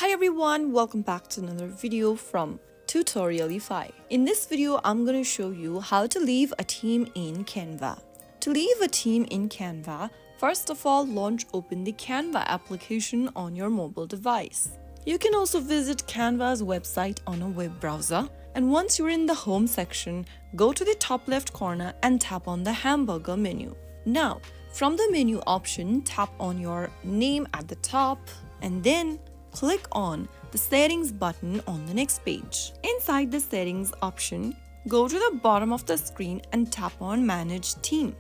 Hi everyone, welcome back to another video from Tutorialify. In this video, I'm going to show you how to leave a theme in Canva. To leave a theme in Canva, first of all, open the Canva application on your mobile device. You can also visit Canva's website on a web browser. And once you're in the home section, go to the top left corner and tap on the hamburger menu. Now, from the menu option, tap on your name at the top and then click on the settings button on the next page. Inside the settings option, go to the bottom of the screen and tap on manage theme.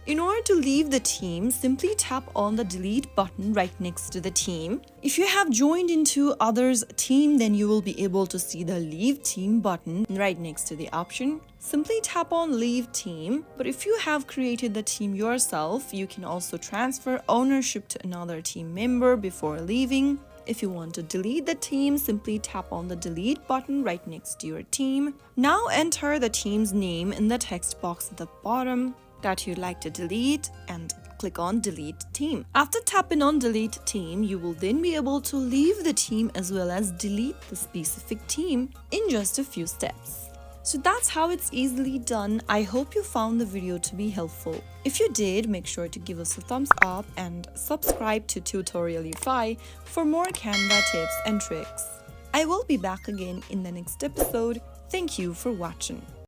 In order to leave the theme, simply tap on the delete button right next to the theme. If you have joined into others' theme, then you will be able to see the leave theme button right next to the option. Simply tap on leave theme, but if you have created the theme yourself, you can also transfer ownership to another team member before leaving. If you want to delete the theme, simply tap on the delete button right next to your theme. Now enter the theme's name in the text box at the bottom that you'd like to delete and click on delete theme. After tapping on delete theme, you will then be able to leave the theme as well as delete the specific theme in just a few steps. So that's how it's easily done. I hope you found the video to be helpful. If you did, make sure to give us a thumbs up and subscribe to Tutorialify for more Canva tips and tricks. I will be back again in the next episode. Thank you for watching.